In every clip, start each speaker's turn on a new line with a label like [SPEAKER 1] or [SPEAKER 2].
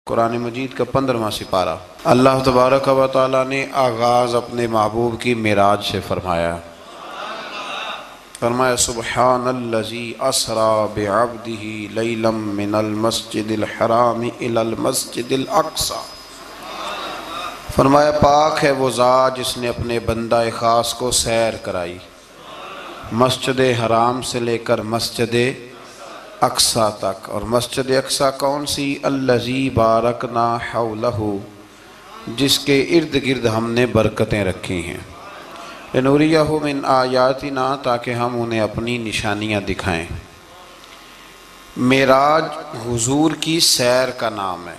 [SPEAKER 1] قرآن مجید کا 15واں سپارہ۔ اللہ تبارک و تعالیٰ نے آغاز اپنے محبوب کی معراج سے فرمایا۔ سبحان الذی اسری بعبدہ لیلا من المسجد الحرام الی المسجد الاقصی۔ فرمایا پاک ہے وہ ذات جس نے اپنے بندہ خاص کو سیر کرائی مسجد حرام سے لے کر مسجد اقصی تک۔ اور مسجد اقصی کون سی؟ الذی بارکنا حولہ، جس کے ارد گرد ہم نے برکتیں رکھی ہیں۔ لنوریہ من آیاتنا، تاکہ ہم انہیں اپنی نشانیاں دکھائیں۔ معراج حضور کی سیر کا نام ہے۔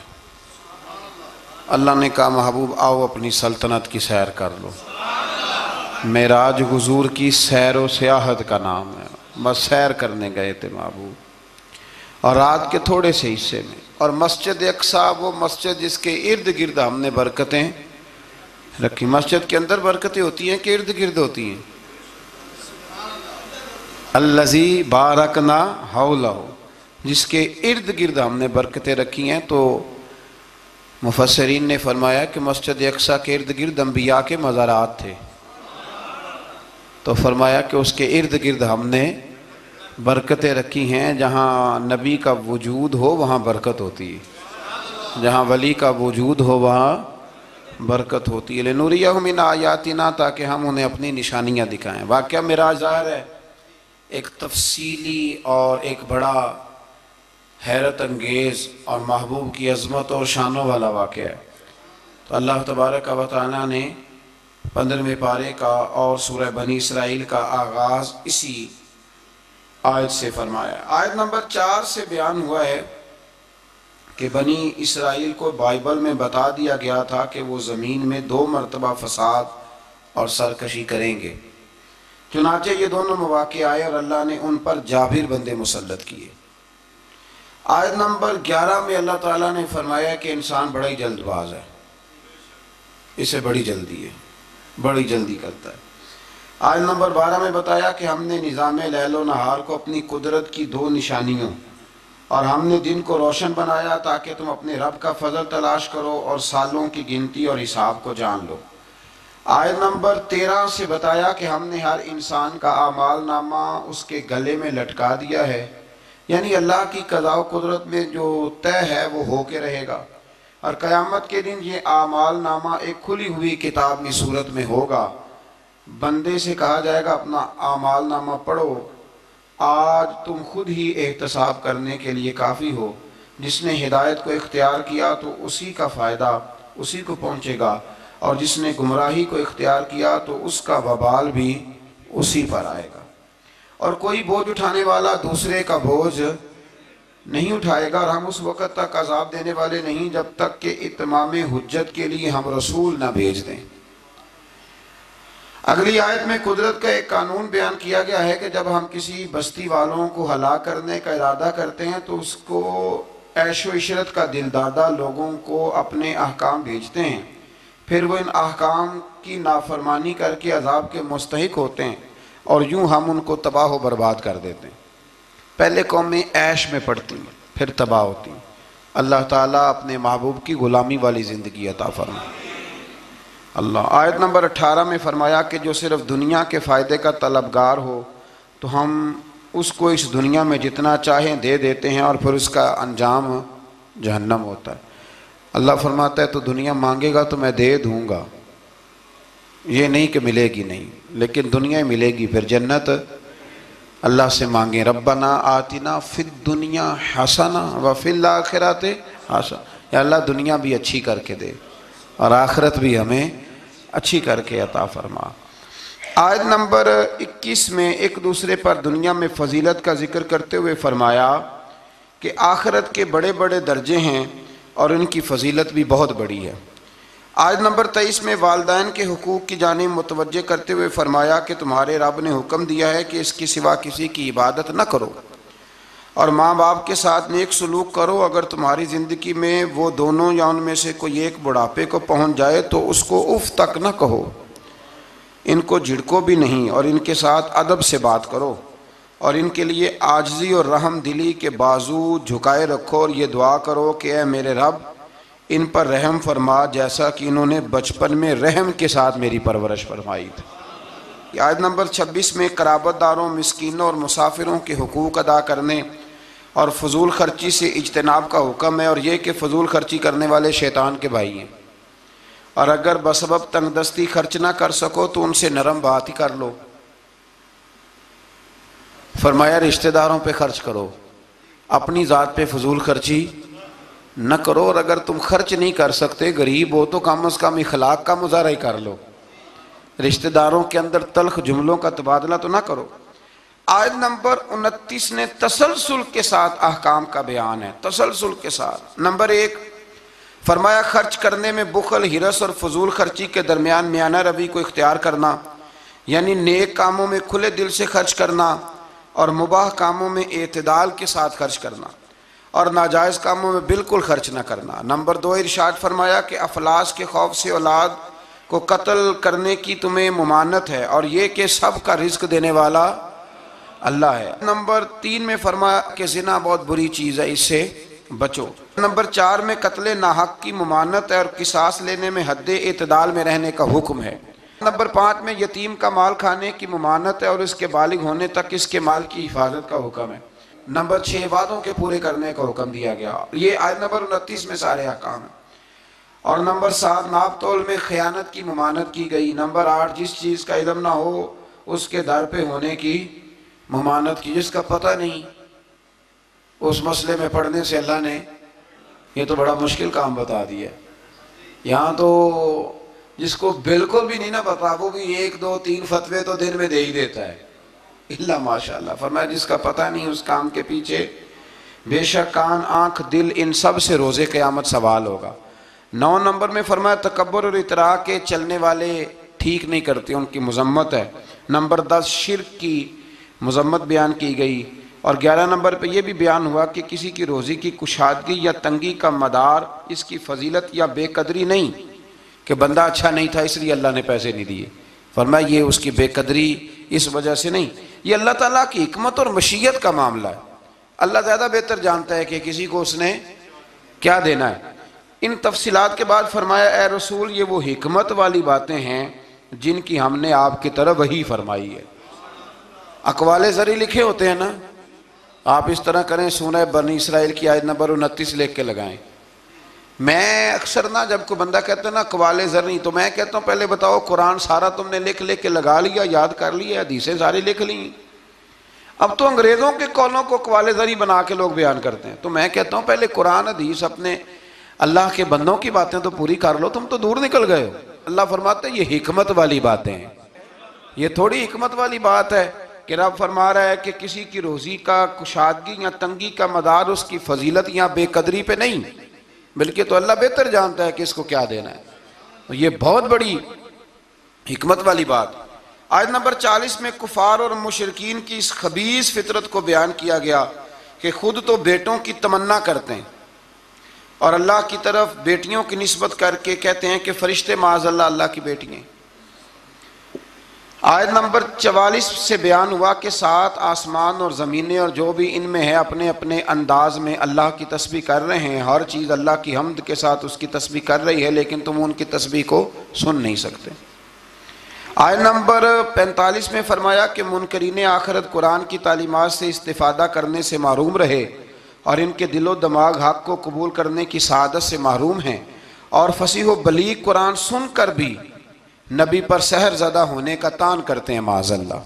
[SPEAKER 1] اللہ نے کہا محبوب آؤ اپنی سلطنت کی سیر کر لو۔ معراج حضور کی سیر و سیاحت کا نام ہے، بس سیر کرنے گئے تھے محبوب، اور رات کے تھوڑے سے حصے میں۔ اور مسجد اقصی وہ مسجد جس کے ارد گرد ہم نے برکتیں رکھی۔ مسجد کے اندر برکتیں ہوتی ہیں کہ ارد گرد ہوتی ہیں؟ الذی بارکنا حولہ، جس کے ارد گرد ہم نے برکتیں رکھی ہیں۔ تو مفسرین نے فرمایا کہ مسجد اقصی کے ارد گرد انبیاء کے مزارات تھے، تو فرمایا کہ اس کے ارد گرد ہم نے برکتیں رکھی ہیں۔ جہاں نبی کا وجود ہو وہاں برکت ہوتی ہے، جہاں ولی کا وجود ہو وہاں برکت ہوتی ہے۔ لنوریہ من آیاتنا، تاکہ ہم انہیں اپنی نشانیاں دکھائیں۔ واقعہ معراج ظاہر ہے ایک تفصیلی اور ایک بڑا حیرت انگیز اور محبوب کی عظمت اور شانوں والا واقعہ ہے۔ تو اللہ تبارک و تعالیٰ نے 15ویں پارے کا اور سورہ بنی اسرائیل کا آغاز اسی آیت سے فرمایا۔ آیت نمبر 4 سے بیان ہوا ہے کہ بنی اسرائیل کو بائبل میں بتا دیا گیا تھا کہ وہ زمین میں 2 مرتبہ فساد اور سرکشی کریں گے۔ چنانچہ یہ دونوں مواقع آئے اور اللہ نے ان پر جابر بندے مسلط کیے۔ آیت نمبر 11 میں اللہ تعالیٰ نے فرمایا کہ انسان بڑا ہی جلد باز ہے، اسے بڑی جلدی ہے، بڑی جلدی کرتا ہے۔ آیت نمبر 12 میں بتایا کہ ہم نے نظام لیل و نہار کو اپنی قدرت کی 2 نشانیوں، اور ہم نے دن کو روشن بنایا تاکہ تم اپنے رب کا فضل تلاش کرو اور سالوں کی گنتی اور حساب کو جان لو۔ آیت نمبر 13 سے بتایا کہ ہم نے ہر انسان کا اعمال نامہ اس کے گلے میں لٹکا دیا ہے، یعنی اللہ کی قضاء و قدرت میں جو طے ہے وہ ہو کے رہے گا، اور قیامت کے دن یہ اعمال نامہ ایک کھلی ہوئی کتاب کی صورت میں ہوگا۔ بندے سے کہا جائے گا اپنا اعمال نامہ پڑھو، آج تم خود ہی احتساب کرنے کے لیے کافی ہو۔ جس نے ہدایت کو اختیار کیا تو اسی کا فائدہ اسی کو پہنچے گا، اور جس نے گمراہی کو اختیار کیا تو اس کا وبال بھی اسی پر آئے گا۔ اور کوئی بوجھ اٹھانے والا دوسرے کا بوجھ نہیں اٹھائے گا، اور ہم اس وقت تک عذاب دینے والے نہیں جب تک کہ اتمام حجت کے لیے ہم رسول نہ بھیج دیں۔ اگلی آیت میں قدرت کا ایک قانون بیان کیا گیا ہے کہ جب ہم کسی بستی والوں کو ہلاک کرنے کا ارادہ کرتے ہیں تو اس کو عیش و عشرت کا دلدادہ لوگوں کو اپنے احکام بھیجتے ہیں، پھر وہ ان احکام کی نافرمانی کر کے عذاب کے مستحق ہوتے ہیں، اور یوں ہم ان کو تباہ و برباد کر دیتے ہیں۔ پہلے قومیں عیش میں پڑتی ہیں پھر تباہ ہوتی ہیں۔ اللہ تعالیٰ اپنے محبوب کی غلامی والی زندگی عطا فرمائے اللہ۔ آیت نمبر 18 میں فرمایا کہ جو صرف دنیا کے فائدے کا طلبگار ہو تو ہم اس کو اس دنیا میں جتنا چاہیں دے دیتے ہیں، اور پھر اس کا انجام جہنم ہوتا ہے۔ اللہ فرماتا ہے تو دنیا مانگے گا تو میں دے دوں گا، یہ نہیں کہ ملے گی نہیں، لیکن دنیا ملے گی، پھر جنت اللہ سے مانگیں ربنا آتنا فی الدنیا حسنہ وفی الآخرۃ حسنہ، یا اللہ دنیا بھی اچھی کر کے دے اور آخرت بھی ہمیں اچھی کر کے عطا فرما۔ آیت نمبر 21 میں ایک دوسرے پر دنیا میں فضیلت کا ذکر کرتے ہوئے فرمایا کہ آخرت کے بڑے بڑے درجے ہیں اور ان کی فضیلت بھی بہت بڑی ہے۔ آیت نمبر 23 میں والدین کے حقوق کی جانب متوجہ کرتے ہوئے فرمایا کہ تمہارے رب نے حکم دیا ہے کہ اس کے سوا کسی کی عبادت نہ کرو، اور ماں باپ کے ساتھ نیک سلوک کرو۔ اگر تمہاری زندگی میں وہ دونوں یا ان میں سے کوئی ایک بڑھاپے کو پہنچ جائے تو اس کو اف تک نہ کہو، ان کو جھڑکو بھی نہیں، اور ان کے ساتھ ادب سے بات کرو، اور ان کے لیے عاجزی اور رحم دلی کے بازو جھکائے رکھو، اور یہ دعا کرو کہ اے میرے رب ان پر رحم فرما جیسا کہ انہوں نے بچپن میں رحم کے ساتھ میری پرورش فرمائی تھی۔ آیت نمبر 26 میں قرابت داروں، مسکینوں اور مسافروں کے حقوق ادا کرنے اور فضول خرچی سے اجتناب کا حکم ہے، اور یہ کہ فضول خرچی کرنے والے شیطان کے بھائی ہیں، اور اگر بسبب تنگ دستی خرچ نہ کر سکو تو ان سے نرم بات ہی کر لو۔ فرمایا رشتہ داروں پہ خرچ کرو، اپنی ذات پہ فضول خرچی نہ کرو، اور اگر تم خرچ نہیں کر سکتے، غریب ہو، تو کم از کم اخلاق کا مظاہرہ ہی کر لو، رشتہ داروں کے اندر تلخ جملوں کا تبادلہ تو نہ کرو۔ آیت نمبر 29 نے تسلسل کے ساتھ احکام کا بیان ہے، تسلسل کے ساتھ۔ نمبر 1 فرمایا خرچ کرنے میں بخل، ہرس اور فضول خرچی کے درمیان میانہ روی کو اختیار کرنا، یعنی نیک کاموں میں کھلے دل سے خرچ کرنا اور مباح کاموں میں اعتدال کے ساتھ خرچ کرنا، اور ناجائز کاموں میں بالکل خرچ نہ کرنا۔ نمبر 2 ارشاد فرمایا کہ افلاس کے خوف سے اولاد کو قتل کرنے کی تمہیں ممانعت ہے، اور یہ کہ سب کا رزق دینے والا اللہ ہے۔ نمبر 3 میں فرمایا کہ زنا بہت بری چیز ہے، اس سے بچو۔ نمبر 4 میں قتل ناحق کی ممانعت ہے، اور قصاص لینے میں حد اعتدال میں رہنے کا حکم ہے۔ نمبر 5 میں یتیم کا مال کھانے کی ممانعت ہے، اور اس کے بالغ ہونے تک اس کے مال کی حفاظت کا حکم ہے۔ نمبر 6 وعدوں کے پورے کرنے کا حکم دیا گیا، یہ آیت نمبر 29 میں سارے احکام ہیں۔ اور نمبر 7 ناپ تول میں خیانت کی ممانعت کی گئی۔ نمبر 8 جس چیز کا علم نہ ہو اس کے در پہ ہونے کی ممانعت کی، جس کا پتہ نہیں اس مسئلے میں پڑھنے سے اللہ نے یہ تو بڑا مشکل کام بتا دیا۔ یہاں تو جس کو بالکل بھی نہیں نہ پتا، وہ بھی 1 2 3 فتوے تو دن میں دے ہی دیتا ہے، اللہ ماشاءاللہ۔ فرمایا جس کا پتہ نہیں اس کام کے پیچھے بے شک کان، آنکھ، دل ان سب سے روز قیامت سوال ہوگا۔ 9 نمبر میں فرمایا تکبر اور اطراء کے چلنے والے ٹھیک نہیں کرتے، ان کی مذمت ہے۔ نمبر 10 شرک کی مذمت بیان کی گئی، اور 11 نمبر پہ یہ بھی بیان ہوا کہ کسی کی روزی کی کشادگی یا تنگی کا مدار اس کی فضیلت یا بے قدری نہیں کہ بندہ اچھا نہیں تھا اس لیے اللہ نے پیسے نہیں دیے۔ فرمایا یہ اس کی بے قدری اس وجہ سے نہیں، یہ اللہ تعالیٰ کی حکمت اور مشیت کا معاملہ ہے۔ اللہ زیادہ بہتر جانتا ہے کہ کسی کو اس نے کیا دینا ہے۔ ان تفصیلات کے بعد فرمایا اے رسول یہ وہ حکمت والی باتیں ہیں جن کی ہم نے آپ کی طرف وحی فرمائی ہے۔ اقوال زری لکھے ہوتے ہیں نا، آپ اس طرح کریں سورہ بنی اسرائیل کی آیت نمبر 29 لکھ کے لگائیں۔ میں اکثر نا جب کوئی بندہ کہتا ہے نا اقوال زری، تو میں کہتا ہوں پہلے بتاؤ قرآن سارا تم نے لکھ کے لگا لیا، یاد کر لیا، حدیثیں ساری لکھ لی؟ اب تو انگریزوں کے قولوں کو اقوال زری بنا کے لوگ بیان کرتے ہیں، تو میں کہتا ہوں پہلے قرآن حدیث اپنے اللہ کے بندوں کی باتیں تو پوری کر لو، تم تو دور نکل گئے ہو۔ اللہ فرماتا ہے یہ حکمت والی باتیں ہیں، یہ تھوڑی حکمت والی بات ہے کہ رب فرما رہا ہے کہ کسی کی روزی کا کشادگی یا تنگی کا مدار اس کی فضیلت یا بے قدری پہ نہیں، بلکہ تو اللہ بہتر جانتا ہے کہ اس کو کیا دینا ہے۔ یہ بہت بڑی حکمت والی بات۔ آیت نمبر 40 میں کفار اور مشرکین کی اس خبیث فطرت کو بیان کیا گیا کہ خود تو بیٹوں کی تمنا کرتے ہیں اور اللہ کی طرف بیٹیوں کی نسبت کر کے کہتے ہیں کہ فرشتے معاذ اللہ اللہ کی بیٹی ہیں۔ آیت نمبر 44 سے بیان ہوا کہ 7 آسمان اور زمینیں اور جو بھی ان میں ہے اپنے اپنے انداز میں اللہ کی تسبیح کر رہے ہیں، ہر چیز اللہ کی حمد کے ساتھ اس کی تسبیح کر رہی ہے، لیکن تم ان کی تسبیح کو سن نہیں سکتے۔ آیت نمبر 45 میں فرمایا کہ منکرین آخرت قرآن کی تعلیمات سے استفادہ کرنے سے محروم رہے اور ان کے دل و دماغ حق کو قبول کرنے کی سعادت سے محروم ہیں، اور فصیح و بلیغ قرآن سن کر بھی نبی پر سحر زدہ ہونے کا تان کرتے ہیں معاذ اللہ۔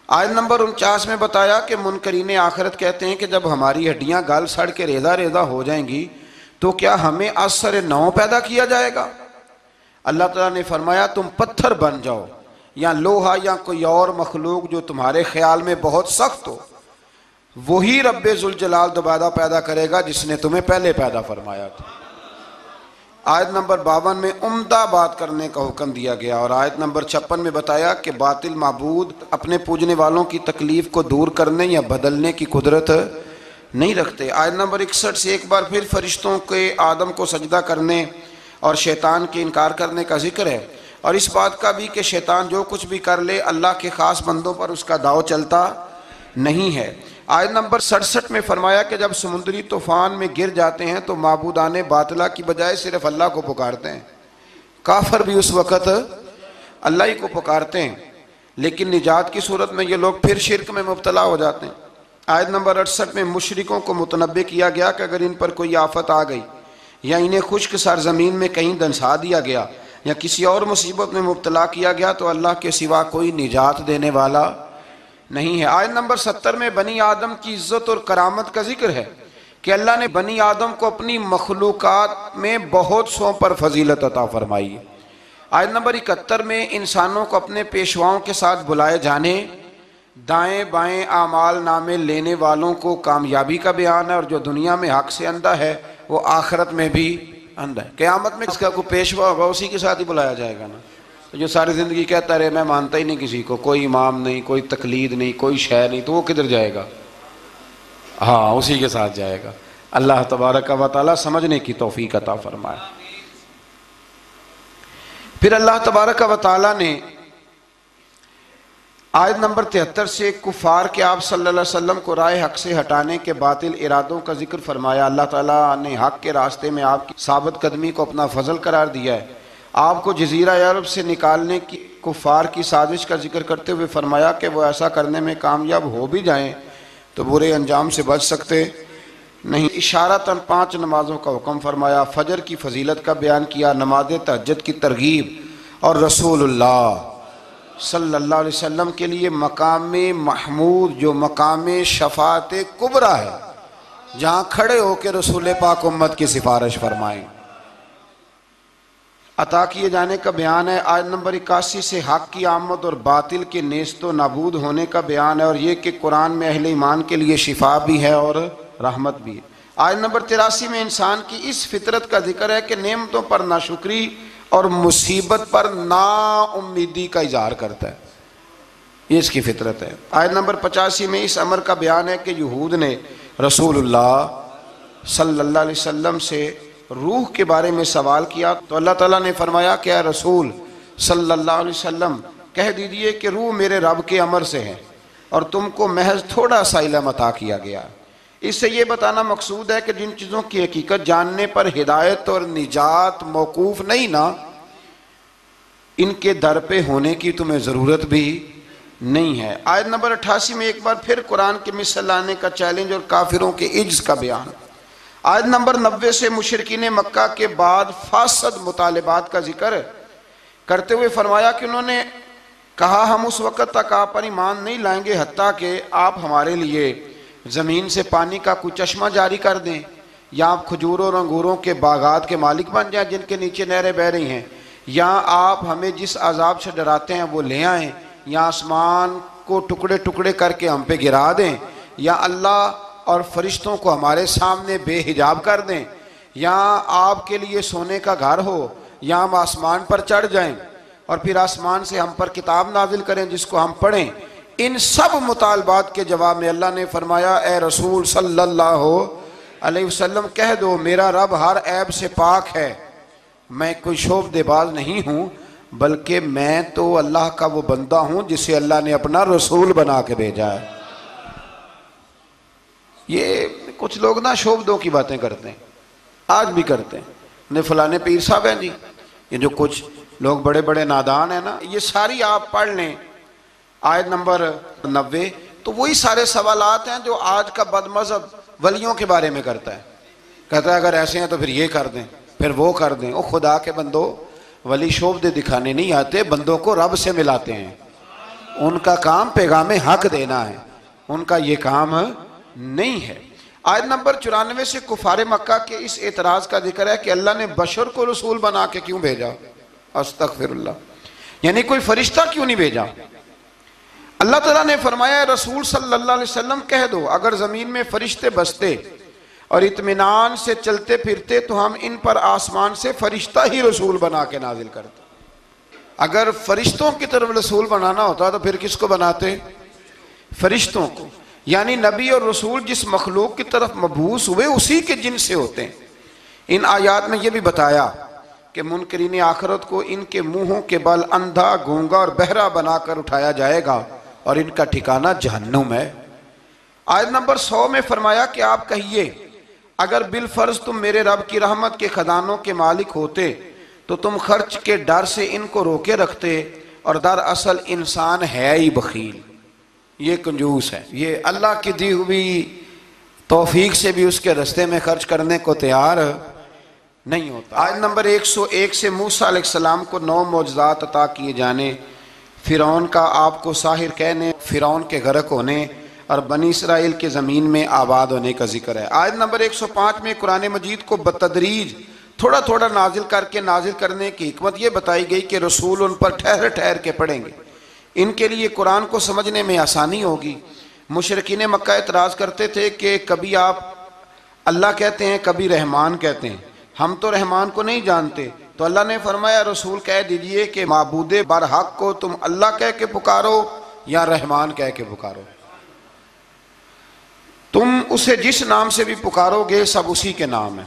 [SPEAKER 1] آیت نمبر 49 میں بتایا کہ منکرین آخرت کہتے ہیں کہ جب ہماری ہڈیاں گل سڑ کے ریزہ ریزہ ہو جائیں گی تو کیا ہمیں از سر نو پیدا کیا جائے گا؟ اللہ تعالیٰ نے فرمایا تم پتھر بن جاؤ یا لوہا یا کوئی اور مخلوق جو تمہارے خیال میں بہت سخت ہو، وہی رب ذوالجلال دوبارہ پیدا کرے گا جس نے تمہیں پہلے پیدا فرمایا تھا۔ آیت نمبر 52 میں عمدہ بات کرنے کا حکم دیا گیا، اور آیت نمبر 56 میں بتایا کہ باطل معبود اپنے پوجنے والوں کی تکلیف کو دور کرنے یا بدلنے کی قدرت نہیں رکھتے۔ آیت نمبر 61 سے ایک بار پھر فرشتوں کے آدم کو سجدہ کرنے اور شیطان کے انکار کرنے کا ذکر ہے، اور اس بات کا بھی کہ شیطان جو کچھ بھی کر لے اللہ کے خاص بندوں پر اس کا داؤ چلتا نہیں ہے۔ آیت نمبر 67 میں فرمایا کہ جب سمندری طوفان میں گر جاتے ہیں تو معبودان باطلہ کی بجائے صرف اللہ کو پکارتے ہیں. کافر بھی اس وقت اللہ ہی کو پکارتے ہیں، لیکن نجات کی صورت میں یہ لوگ پھر شرک میں مبتلا ہو جاتے ہیں. آیت نمبر 68 میں مشرکوں کو متنبہ کیا گیا کہ اگر ان پر کوئی آفت آ گئی یا انہیں خشک سرزمین میں کہیں دنسا دیا گیا یا کسی اور مصیبت میں مبتلا کیا گیا تو اللہ کے سوا کوئی نجات دینے والا نہیں ہے. آیت نمبر 70 میں بنی آدم کی عزت اور کرامت کا ذکر ہے کہ اللہ نے بنی آدم کو اپنی مخلوقات میں بہت سو پر فضیلت عطا فرمائی ہے. آیت نمبر 71 میں انسانوں کو اپنے پیشواؤں کے ساتھ بلائے جانے، دائیں بائیں اعمال نامے لینے والوں کو کامیابی کا بیان ہے، اور جو دنیا میں حق سے اندھا ہے وہ آخرت میں بھی اندھا ہے. قیامت میں اس کا کوئی پیشوا ہوگا اسی کے ساتھ ہی بلایا جائے گا نا. جو ساری زندگی کہتا رہے میں مانتا ہی نہیں کسی کو، کوئی امام نہیں، کوئی تقلید نہیں، کوئی شے نہیں، تو وہ کدھر جائے گا؟ ہاں اسی کے ساتھ جائے گا. اللہ تبارک و تعالیٰ سمجھنے کی توفیق عطا فرمائے. پھر اللہ تبارک و تعالیٰ نے آیت نمبر 73 سے کفار کے آپ صلی اللہ علیہ وسلم کو رائے حق سے ہٹانے کے باطل ارادوں کا ذکر فرمایا. اللہ تعالیٰ نے حق کے راستے میں آپ کی ثابت قدمی کو اپنا فضل قرار دیا ہے. آپ کو جزیرہ عرب سے نکالنے کی کفار کی سازش کا ذکر کرتے ہوئے فرمایا کہ وہ ایسا کرنے میں کامیاب ہو بھی جائیں تو برے انجام سے بچ سکتے نہیں. اشارتاً 5 نمازوں کا حکم فرمایا، فجر کی فضیلت کا بیان کیا، نماز تہجد کی ترغیب، اور رسول اللہ صلی اللہ علیہ وسلم کے لیے مقام محمود جو مقام شفاعت کبریٰ ہے، جہاں کھڑے ہو کے رسول پاک امت کی سفارش فرمائیں، عطا کیے جانے کا بیان ہے. آیت نمبر 81 سے حق کی آمد اور باطل کے نیست و نابود ہونے کا بیان ہے، اور یہ کہ قرآن میں اہل ایمان کے لیے شفا بھی ہے اور رحمت بھی ہے. آیت نمبر 83 میں انسان کی اس فطرت کا ذکر ہے کہ نعمتوں پر ناشکری اور مصیبت پر نا امیدی کا اظہار کرتا ہے، یہ اس کی فطرت ہے. آیت نمبر 85 میں اس امر کا بیان ہے کہ یہود نے رسول اللہ صلی اللہ علیہ وسلم سے روح کے بارے میں سوال کیا تو اللہ تعالیٰ نے فرمایا کہ اے رسول صلی اللہ علیہ وسلم کہہ دیجئے کہ روح میرے رب کے امر سے ہے اور تم کو محض تھوڑا سا علم عطا کیا گیا. اس سے یہ بتانا مقصود ہے کہ جن چیزوں کی حقیقت جاننے پر ہدایت اور نجات موقوف نہیں نا، ان کے در پہ ہونے کی تمہیں ضرورت بھی نہیں ہے. آیت نمبر 88 میں ایک بار پھر قرآن کے مثل لانے کا چیلنج اور کافروں کے عجز کا بیان. آیت نمبر 90 سے مشرکین مکہ کے بعد فاسد مطالبات کا ذکر کرتے ہوئے فرمایا کہ انہوں نے کہا ہم اس وقت تک آپ پر ایمان نہیں لائیں گے حتیٰ کہ آپ ہمارے لیے زمین سے پانی کا کوئی چشمہ جاری کر دیں، یا آپ کھجوروں اور انگوروں کے باغات کے مالک بن جائیں جن کے نیچے نہریں بہہ رہی ہیں، یا آپ ہمیں جس عذاب سے ڈراتے ہیں وہ لے آئیں، یا آسمان کو ٹکڑے ٹکڑے کر کے ہم پہ گرا دیں، یا اللہ اور فرشتوں کو ہمارے سامنے بے حجاب کر دیں، یا آپ کے لیے سونے کا گھر ہو، یا ہم آسمان پر چڑھ جائیں اور پھر آسمان سے ہم پر کتاب نازل کریں جس کو ہم پڑھیں. ان سب مطالبات کے جواب میں اللہ نے فرمایا اے رسول صلی اللہ علیہ وسلم کہہ دو میرا رب ہر عیب سے پاک ہے، میں کوئی شعبدے باز نہیں ہوں، بلکہ میں تو اللہ کا وہ بندہ ہوں جسے اللہ نے اپنا رسول بنا کے بھیجا ہے. یہ کچھ لوگ نا شعبدوں کی باتیں کرتے ہیں، آج بھی کرتے ہیں، فلانے پیر صاحب ہیں جی، یہ جو کچھ لوگ بڑے بڑے نادان ہیں نا، یہ ساری آپ پڑھ لیں آیت نمبر 90 تو وہی سارے سوالات ہیں جو آج کا بد مذہب ولیوں کے بارے میں کرتا ہے. کہتا ہے اگر ایسے ہیں تو پھر یہ کر دیں، پھر وہ کر دیں. او خدا کے بندو، ولی شعبدے دکھانے نہیں آتے، بندوں کو رب سے ملاتے ہیں. ان کا کام پیغام حق دینا ہے، ان کا یہ کام نہیں ہے. آیت نمبر 94 سے کفار مکہ کے اس اعتراض کا ذکر ہے کہ اللہ نے بشر کو رسول بنا کے کیوں بھیجا؟ استغفر اللہ، یعنی کوئی فرشتہ کیوں نہیں بھیجا؟ اللہ تعالیٰ نے فرمایا رسول صلی اللہ علیہ وسلم کہہ دو اگر زمین میں فرشتے بستے اور اطمینان سے چلتے پھرتے تو ہم ان پر آسمان سے فرشتہ ہی رسول بنا کے نازل کرتے. اگر فرشتوں کی طرف رسول بنانا ہوتا تو پھر کس کو بناتے؟ فرشتوں کو. یعنی نبی اور رسول جس مخلوق کی طرف مبعوث ہوئے اسی کے جن سے ہوتے ہیں. ان آیات میں یہ بھی بتایا کہ منکرین آخرت کو ان کے منہوں کے بل اندھا، گونگا اور بہرا بنا کر اٹھایا جائے گا اور ان کا ٹھکانہ جہنم ہے. آیت نمبر 100 میں فرمایا کہ آپ کہیے اگر بالفرض تم میرے رب کی رحمت کے خزانوں کے مالک ہوتے تو تم خرچ کے ڈر سے ان کو روکے رکھتے، اور دراصل انسان ہے ہی بخیل، یہ کنجوس ہے، یہ اللہ کی دی ہوئی توفیق سے بھی اس کے رستے میں خرچ کرنے کو تیار نہیں ہوتا۔ آیت نمبر 101 سے موسیٰ علیہ السلام کو 9 معجزات عطا کیے جانے، فرعون کا آپ کو ساحر کہنے، فرعون کے غرق ہونے اور بنی اسرائیل کے زمین میں آباد ہونے کا ذکر ہے۔ آیت نمبر 105 میں قرآن مجید کو بتدریج تھوڑا تھوڑا نازل کر کے نازل کرنے کی حکمت یہ بتائی گئی کہ رسول ان پر ٹھہر ٹھہر کے پڑھیں گے، ان کے لیے قرآن کو سمجھنے میں آسانی ہوگی۔ مشرکین مکہ اعتراض کرتے تھے کہ کبھی آپ اللہ کہتے ہیں کبھی رحمان کہتے ہیں، ہم تو رحمان کو نہیں جانتے، تو اللہ نے فرمایا رسول کہہ دیجئے کہ معبود برحق کو تم اللہ کہہ کے پکارو یا رحمان کہہ کے پکارو، تم اسے جس نام سے بھی پکارو گے سب اسی کے نام ہے،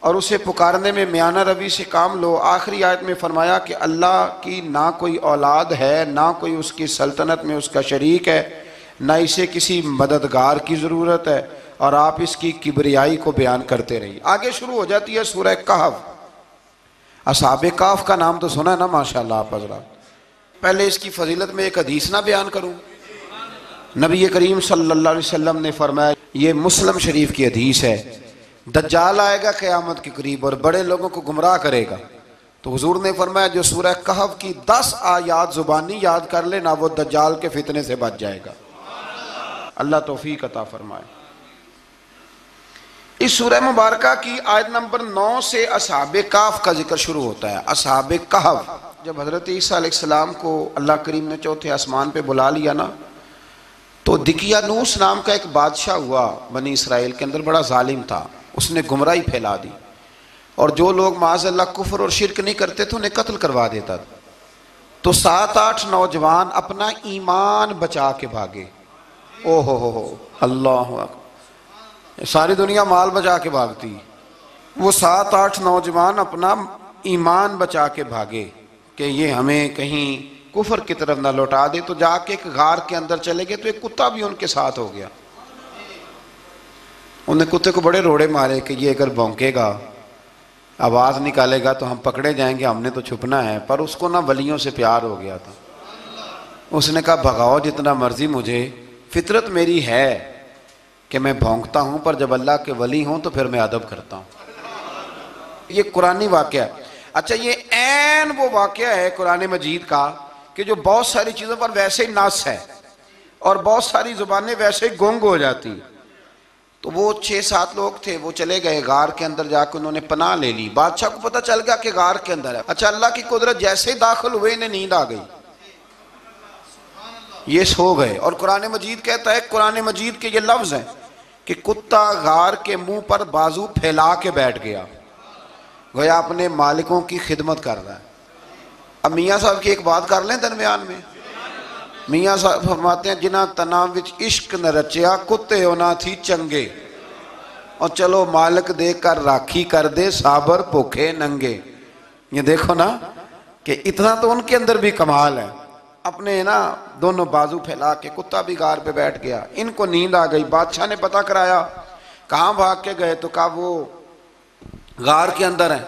[SPEAKER 1] اور اسے پکارنے میں میانہ روی سے کام لو۔ آخری آیت میں فرمایا کہ اللہ کی نہ کوئی اولاد ہے، نہ کوئی اس کی سلطنت میں اس کا شریک ہے، نہ اسے کسی مددگار کی ضرورت ہے، اور آپ اس کی کبریائی کو بیان کرتے رہیے۔ آگے شروع ہو جاتی ہے سورہ کہف۔ اصحاب کہف کا نام تو سنا ہے نا ماشاءاللہ آپ حضرات۔ پہلے اس کی فضیلت میں ایک حدیث نہ بیان کروں؟ نبی کریم صلی اللہ علیہ وسلم نے فرمایا، یہ مسلم شریف کی حدیث ہے، دجال آئے گا قیامت کے قریب اور بڑے لوگوں کو گمراہ کرے گا، تو حضور نے فرمایا جو سورہ کہف کی 10 آیات زبانی یاد کر لے نہ، وہ دجال کے فتنے سے بچ جائے گا۔ اللہ توفیق عطا فرمائے۔ اس سورہ مبارکہ کی آیت نمبر 9 سے اصحاب کہف کا ذکر شروع ہوتا ہے۔ اصحاب کہف، جب حضرت عیسیٰ علیہ السلام کو اللہ کریم نے چوتھے آسمان پہ بلا لیا نا، تو دقیانوس نام کا ایک بادشاہ ہوا بنی اسرائیل کے اندر، بڑا ظالم تھا، اس نے گمراہی پھیلا دی، اور جو لوگ معاذ اللہ کفر اور شرک نہیں کرتے تھے انہیں قتل کروا دیتا تھا۔ تو 7-8 نوجوان اپنا ایمان بچا کے بھاگے۔ او ہو اللہ اکبر، ساری دنیا مال بچا کے بھاگتی، وہ 7-8 نوجوان اپنا ایمان بچا کے بھاگے کہ یہ ہمیں کہیں کفر کی طرف نہ لوٹا دے، تو جا کے ایک غار کے اندر چلے گئے، تو ایک کتا بھی ان کے ساتھ ہو گیا۔ انہیں کتے کو بڑے روڑے مارے کہ یہ اگر بھونکے گا آواز نکالے گا تو ہم پکڑے جائیں گے، ہم نے تو چھپنا ہے، پر اس کو نہ ولیوں سے پیار ہو گیا تھا، اس نے کہا بھگاؤ جتنا مرضی مجھے، فطرت میری ہے کہ میں بھونکتا ہوں، پر جب اللہ کے ولی ہوں تو پھر میں ادب کرتا ہوں۔ یہ قرآنی واقعہ ہے۔ اچھا، یہ عین وہ واقعہ ہے قرآن مجید کا کہ جو بہت ساری چیزوں پر ویسے ہی نص ہے اور بہت ساری زبانیں ویسے ہی گنگ ہو جاتی۔ تو وہ 6-7 لوگ تھے، وہ چلے گئے غار کے اندر، جا کے انہوں نے پناہ لے لی۔ بادشاہ کو پتہ چل گیا کہ غار کے اندر ہے۔ اچھا، اللہ کی قدرت، جیسے ہی داخل ہوئے انہیں نیند آ گئی، یہ سو گئے۔ اور قرآن مجید کہتا ہے، قرآن مجید کے یہ لفظ ہیں کہ کتا غار کے منہ پر بازو پھیلا کے بیٹھ گیا، گویا اپنے مالکوں کی خدمت کر رہا ہے۔ اب میاں صاحب کی ایک بات کر لیں درمیان میں۔ میاں صاحب فرماتے ہیں، جنہ تناں وچ عشق نہ رچیا، کتے ہونا تھی چنگے، اور چلو مالک دے کر راکھی کر دے، صابر بھوکے ننگے۔ یہ دیکھو نا کہ اتنا تو ان کے اندر بھی کمال ہے، اپنے نا دونوں بازو پھیلا کے، کتا بھی غار پہ بیٹھ گیا، ان کو نیند آ گئی۔ بادشاہ نے پتہ کرایا، کہاں بھاگ کے گئے؟ تو کہا وہ غار کے اندر ہیں۔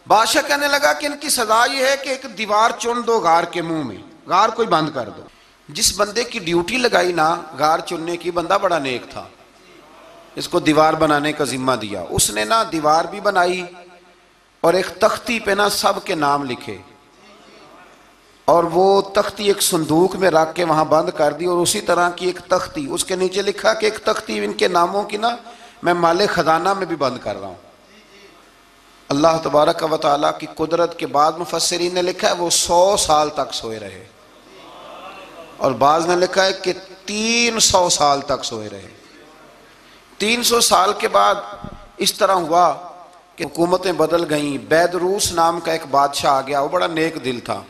[SPEAKER 1] بادشاہ کہنے لگا کہ ان کی سزا یہ ہے کہ ایک دیوار چن دو غار کے منہ میں، غار کوئی بند کر دو۔ جس بندے کی ڈیوٹی لگائی نا غار چننے کی، بندہ بڑا نیک تھا، اس کو دیوار بنانے کا ذمہ دیا، اس نے نا دیوار بھی بنائی اور ایک تختی پہ نا سب کے نام لکھے، اور وہ تختی ایک صندوق میں رکھ کے وہاں بند کر دی، اور اسی طرح کی ایک تختی اس کے نیچے لکھا کہ ایک تختی ان کے ناموں کی نا میں مال خزانہ میں بھی بند کر رہا ہوں۔ اللہ تبارک و تعالیٰ کی قدرت کے بعد مفسرین نے لکھا ہے وہ 100 سال تک سوئے رہے، اور بعض نے لکھا ہے کہ 300 سال تک سوئے رہے۔ 300 سال کے بعد اس طرح ہوا کہ حکومتیں بدل گئیں۔ بیدروس نام کا ایک بادشاہ آ گیا، وہ بڑا نیک دل تھا،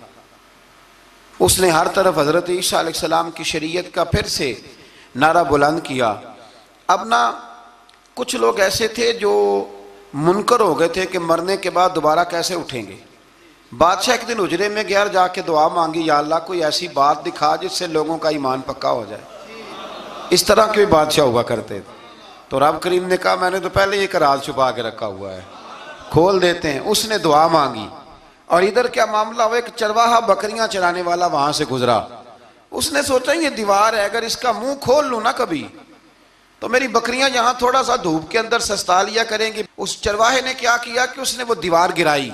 [SPEAKER 1] اس نے ہر طرف حضرت عیسیٰ علیہ السلام کی شریعت کا پھر سے نعرہ بلند کیا۔ اب نا کچھ لوگ ایسے تھے جو منکر ہو گئے تھے کہ مرنے کے بعد دوبارہ کیسے اٹھیں گے۔ بادشاہ ایک دن حجرے میں گیا، جا کے دعا مانگی، یا اللہ کوئی ایسی بات دکھا جس سے لوگوں کا ایمان پکا ہو جائے۔ اس طرح کے بھی بادشاہ ہوا کرتے تھے. تو رب کریم نے کہا میں نے تو پہلے یہ راز چھپا کے رکھا ہوا ہے, کھول دیتے ہیں. اس نے دعا مانگی, اور ادھر کیا معاملہ ہوا, ایک چرواہا بکریاں چرانے والا وہاں سے گزرا. اس نے سوچا یہ دیوار ہے, اگر اس کا منہ کھول لوں نا کبھی تو میری بکریاں یہاں تھوڑا سا دھوپ کے اندر سستا لیا کریں گی. اس چرواہے نے کیا کیا کہ اس نے وہ دیوار گرائی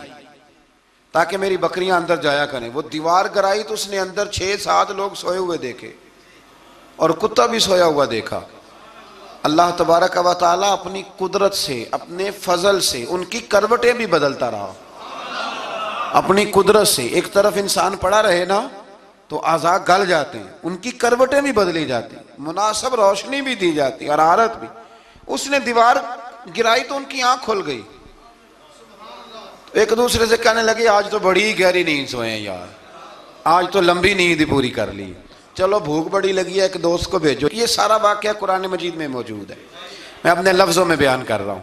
[SPEAKER 1] تاکہ میری بکریاں اندر جایا کریں. وہ دیوار گرائی تو اس نے اندر 6-7 لوگ سوئے ہوئے دیکھے, اور کتا بھی سویا ہوا دیکھا. اللہ تبارک و تعالیٰ اپنی قدرت سے, اپنے فضل سے ان کی کروٹیں بھی بدلتا رہا. اپنی قدرت سے ایک طرف انسان پڑا رہے نا تو اعضاء گل جاتے ہیں, ان کی کروٹیں بھی بدلی جاتی, مناسب روشنی بھی دی جاتی, حرارت بھی. اس نے دیوار گرائی تو ان کی آنکھ کھل گئی. ایک دوسرے سے کہنے لگے آج تو بڑی گہری نیند سوئے ہیں یار, آج تو لمبی نیند ہی پوری کر لی. چلو بھوک بڑی لگی ہے, ایک دوست کو بھیجو. یہ سارا واقعہ قرآن مجید میں موجود ہے, میں اپنے لفظوں میں بیان کر رہا ہوں.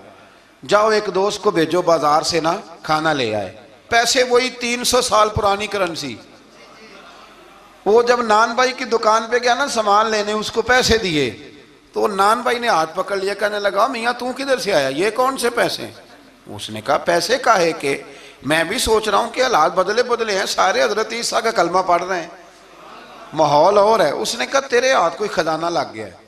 [SPEAKER 1] جاؤ ایک دوست کو بھیجو بازار سے نا کھانا لے آئے. پیسے وہی 300 سال پرانی کرنسی. وہ جب نان بھائی کی دکان پہ گیا نا سامان لینے, اس کو پیسے دیے تو نان بھائی نے ہاتھ پکڑ لیا, کہنے لگا میاں تو کدھر سے آیا, یہ کون سے پیسے؟ اس نے کہا پیسے کاہے کہ میں بھی سوچ رہا ہوں کہ حالات بدلے ہیں, سارے حضرت عیسیٰ کا کلمہ پڑھ رہے ہیں, ماحول اور ہے. اس نے کہا تیرے ہاتھ کوئی خزانہ لگ گیا ہے.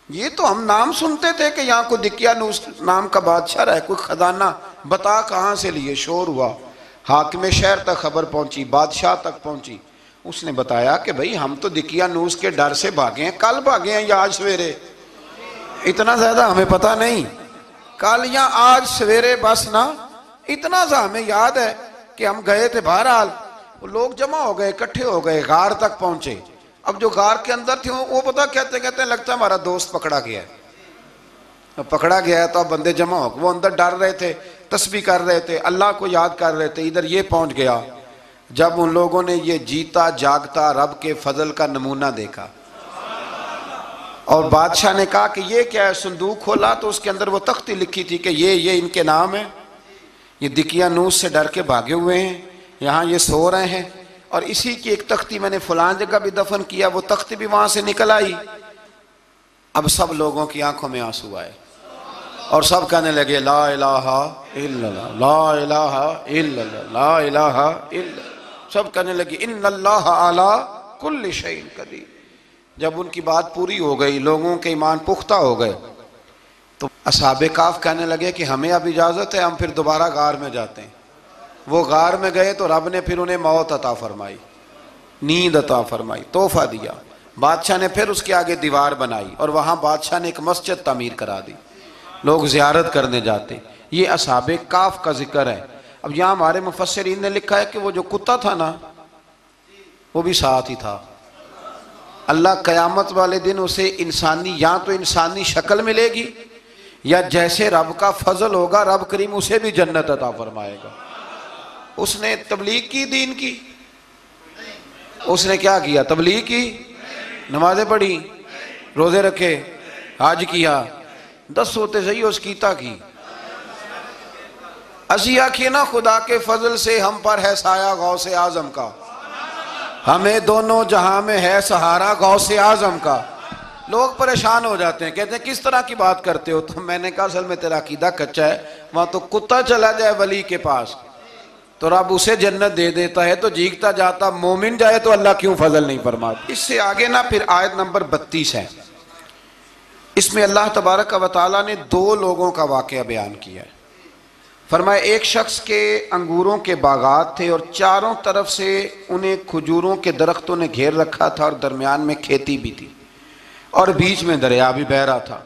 [SPEAKER 1] یہ تو ہم نام سنتے تھے کہ یہاں کوئی دقیانوس نام کا بادشاہ رہے, کوئی خزانہ, بتا کہاں سے لیے. شور ہوا, حاکم شہر تک خبر پہنچی, بادشاہ تک پہنچی. اس نے بتایا کہ بھئی ہم تو دقیانوس کے ڈر سے بھاگے ہیں, کل بھاگے ہیں یا آج سویرے, اتنا زیادہ ہمیں پتہ نہیں, کل یا آج سویرے بس نا. اتنا سا ہمیں یاد ہے کہ ہم گئے تھے. بہرحال لوگ جمع ہو گئے, اکٹھے ہو گئے, غار تک پہنچے. اب جو غار کے اندر تھے وہ پتہ کہتے ہیں لگتا ہے ہمارا دوست پکڑا گیا ہے. پکڑا گیا ہے تو اب بندے جمع ہو گئے. وہ اندر ڈر رہے تھے, تسبیح کر رہے تھے, اللہ کو یاد کر رہے تھے. ادھر یہ پہنچ گیا. جب ان لوگوں نے یہ جیتا جاگتا رب کے فضل کا نمونہ دیکھا اور بادشاہ نے کہا کہ یہ کیا ہے, صندوق کھولا تو اس کے اندر وہ تختی لکھی تھی کہ یہ ان کے نام ہے, یہ دقیانوس سے ڈر کے بھاگے ہوئے ہیں, یہاں یہ سو رہے ہیں, اور اسی کی ایک تختی میں نے فلان جگہ بھی دفن کیا. وہ تختی بھی وہاں سے نکل آئی. اب سب لوگوں کی آنکھوں میں آنسو آئے اور سب کہنے لگے لا الہ الا اللہ, لا الہ الا اللہ, لا الہ الا اللہ. سب کہنے لگے ان اللہ علی کل شیء قدیر. جب ان کی بات پوری ہو گئی, لوگوں کے ایمان پختہ ہو گئے, تو اصحاب کہف کہنے لگے کہ ہمیں اب اجازت ہے, ہم پھر دوبارہ غار میں جاتے ہیں. وہ غار میں گئے تو رب نے پھر انہیں موت عطا فرمائی, نیند عطا فرمائی, تحفہ دیا. بادشاہ نے پھر اس کے آگے دیوار بنائی اور وہاں بادشاہ نے ایک مسجد تعمیر کرا دی, لوگ زیارت کرنے جاتے. یہ اصحاب کہف کا ذکر ہے. اب یہاں ہمارے مفسرین نے لکھا ہے کہ وہ جو کتا تھا نا وہ بھی ساتھ ہی تھا. اللہ قیامت والے دن اسے انسانی, یا تو انسانی شکل ملے گی یا جیسے رب کا فضل ہوگا رب کریم اسے بھی جنت عطا فرمائے گا. اس نے تبلیغ کی, دین کی, اس نے کیا کیا, تبلیغ کی, نمازیں پڑھی, روزے رکھے, حج کیا, 10 ہوتے صحیح اس کیتا کی. اسی آکھیے نا خدا کے فضل سے ہم پر ہے سایہ غوث اعظم کا, ہمیں دونوں جہاں میں ہے سہارا غوث اعظم کا. لوگ پریشان ہو جاتے ہیں, کہتے ہیں کس طرح کی بات کرتے ہو. تو میں نے کہا اصل میں تیرا عقیدہ کچا ہے. وہاں تو کتا چلا جائے ولی کے پاس تو رب اسے جنت دے دیتا ہے, تو جیگتا جاتا مومن جائے تو اللہ کیوں فضل نہیں فرماتا. اس سے آگے نا پھر آیت نمبر 32 ہے, اس میں اللہ تبارک و تعالیٰ نے 2 لوگوں کا واقعہ بیان کیا ہے. فرمایا ایک شخص کے انگوروں کے باغات تھے اور چاروں طرف سے انہیں کھجوروں کے درختوں نے گھیر رکھا تھا, اور درمیان میں کھیتی بھی تھی, اور بیچ میں دریا بھی بہہ رہا تھا,